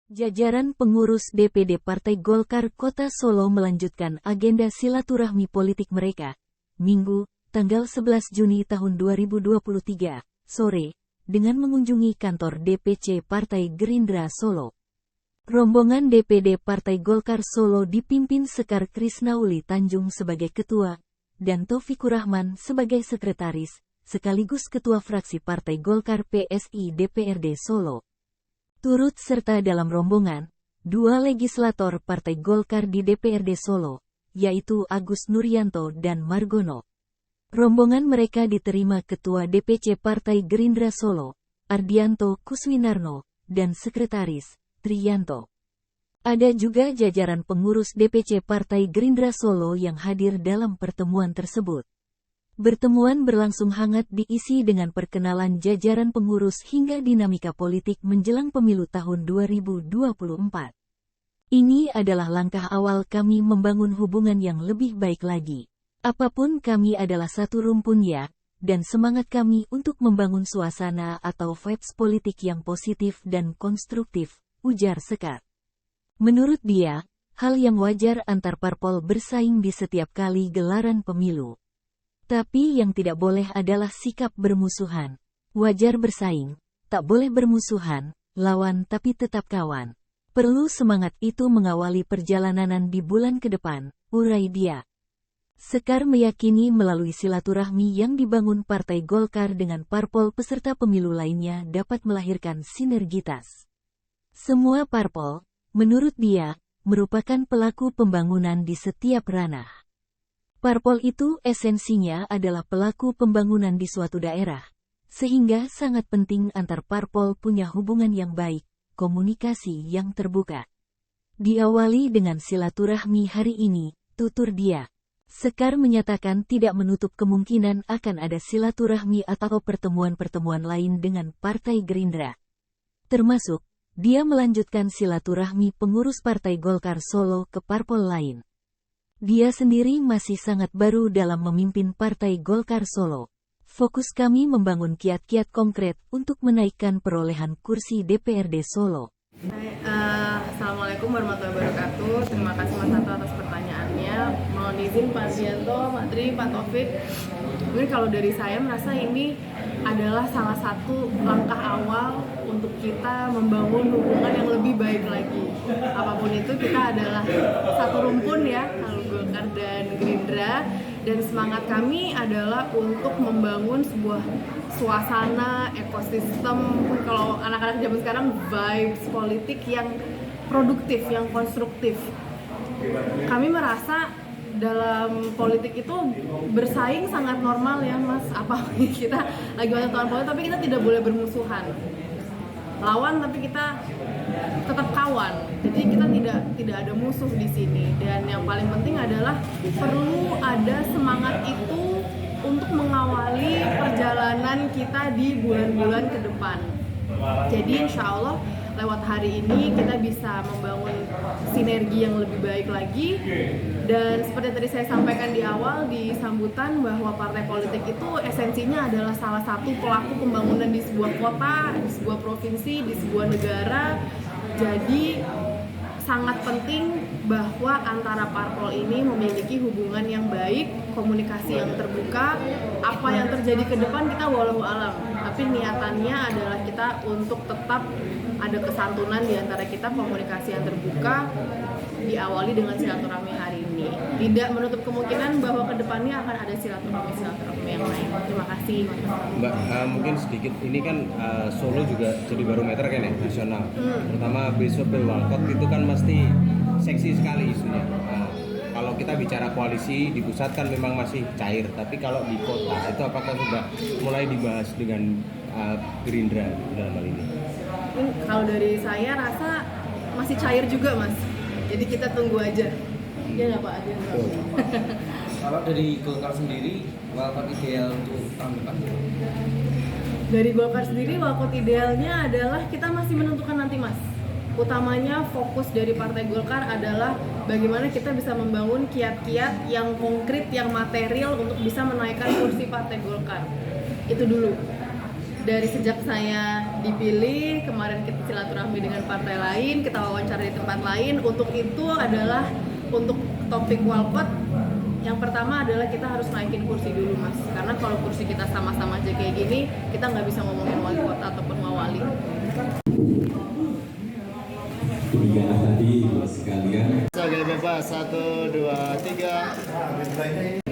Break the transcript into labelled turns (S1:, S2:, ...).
S1: Jajaran pengurus DPD Partai Golkar Kota Solo melanjutkan agenda silaturahmi politik mereka, Minggu, tanggal 11 Juni tahun 2023, sore, dengan mengunjungi kantor DPC Partai Gerindra Solo. Rombongan DPD Partai Golkar Solo dipimpin Sekar Krisnauli Tanjung sebagai ketua, dan Taufikur Rahman sebagai sekretaris, sekaligus ketua fraksi Partai Golkar PSI DPRD Solo. Turut serta dalam rombongan, dua legislator Partai Golkar di DPRD Solo, yaitu Agus Nuryanto dan Margono. Rombongan mereka diterima Ketua DPC Partai Gerindra Solo, Ardianto Kuswinarno, dan Sekretaris, Triyanto. Ada juga jajaran pengurus DPC Partai Gerindra Solo yang hadir dalam pertemuan tersebut. Pertemuan berlangsung hangat diisi dengan perkenalan jajaran pengurus hingga dinamika politik menjelang pemilu tahun 2024. Ini adalah langkah awal kami membangun hubungan yang lebih baik lagi. Apapun kami adalah satu rumpun ya, dan semangat kami untuk membangun suasana atau vibes politik yang positif dan konstruktif, ujar Sekar. Menurut dia, hal yang wajar antar parpol bersaing di setiap kali gelaran pemilu. Tapi yang tidak boleh adalah sikap bermusuhan. Wajar bersaing, tak boleh bermusuhan, lawan tapi tetap kawan. Perlu semangat itu mengawali perjalanan di bulan ke depan, urai dia. Sekar meyakini melalui silaturahmi yang dibangun Partai Golkar dengan parpol peserta pemilu lainnya dapat melahirkan sinergitas. Semua parpol, menurut dia, merupakan pelaku pembangunan di setiap ranah. Parpol itu esensinya adalah pelaku pembangunan di suatu daerah, sehingga sangat penting antar parpol punya hubungan yang baik, komunikasi yang terbuka. Diawali dengan silaturahmi hari ini, tutur dia. Sekar menyatakan tidak menutup kemungkinan akan ada silaturahmi atau pertemuan-pertemuan lain dengan Partai Gerindra. Termasuk, dia melanjutkan silaturahmi pengurus Partai Golkar Solo ke parpol lain. Dia sendiri masih sangat baru dalam memimpin Partai Golkar Solo. Fokus kami membangun kiat-kiat konkret untuk menaikkan perolehan kursi DPRD Solo.
S2: Assalamualaikum warahmatullahi wabarakatuh. Terima kasih Mas Hato atas pertanyaannya. Mohon izin Pak Dianto, Pak Tri, Pak Taufik. Mungkin kalau dari saya merasa ini adalah salah satu langkah awal untuk kita membangun hubungan yang lebih baik lagi. Apapun itu kita adalah satu rumpun ya, Golkar dan Gerindra, dan semangat kami adalah untuk membangun sebuah suasana, ekosistem, kalau anak-anak zaman sekarang vibes politik yang produktif, yang konstruktif. Kami merasa dalam politik itu bersaing sangat normal ya Mas, apalagi kita lagi masa tahun politik, tapi kita tidak boleh bermusuhan. Lawan tapi kita tetap kawan. Jadi kita tidak ada musuh di sini. Dan yang paling penting adalah perlu ada semangat itu untuk mengawali perjalanan kita di bulan-bulan ke depan. Jadi insya Allah lewat hari ini kita bisa membangun sinergi yang lebih baik lagi. Dan seperti tadi saya sampaikan di awal di sambutan bahwa partai politik itu esensinya adalah salah satu pelaku pembangunan di sebuah kota, di sebuah provinsi, di sebuah negara. Jadi sangat penting bahwa antara parpol ini memiliki hubungan yang baik, komunikasi yang terbuka. Apa yang terjadi ke depan kita walau alam, tapi niatannya adalah kita untuk tetap ada kesantunan di antara kita, komunikasi yang terbuka, diawali dengan silaturahmi hari ini. Tidak menutup kemungkinan bahwa ke depannya akan ada silaturahmi yang lain. Terima kasih.
S3: Mbak, mungkin sedikit, ini kan Solo juga jadi barometer kan ya, nasional. Terutama besok Walkot itu kan pasti seksi sekali isunya. Kalau kita bicara koalisi di pusat kan memang masih cair, tapi kalau di kota itu apakah sudah mulai dibahas dengan Gerindra dalam hal ini?
S2: Kalau dari saya rasa masih cair juga Mas. Jadi kita tunggu aja. Ya nggak Pak Adil?
S4: Kalau dari Golkar sendiri, Walkot ideal untuk tahun depan?
S2: Dari Golkar sendiri, Walkot idealnya adalah kita masih menentukan nanti Mas. Utamanya fokus dari Partai Golkar adalah bagaimana kita bisa membangun kiat-kiat yang konkret, yang material untuk bisa menaikkan kursi Partai Golkar. Itu dulu. dari sejak saya dipilih, kemarin kita silaturahmi dengan partai lain, kita wawancara di tempat lain, untuk itu adalah untuk topik Walkot. Yang pertama adalah kita harus naikin kursi dulu, Mas, karena kalau kursi kita sama-sama aja kayak gini, kita nggak bisa ngomongin wali kota ataupun wali.
S5: Demikianlah tadi sekalian.
S6: Sebagai bebas 1, 2, 3.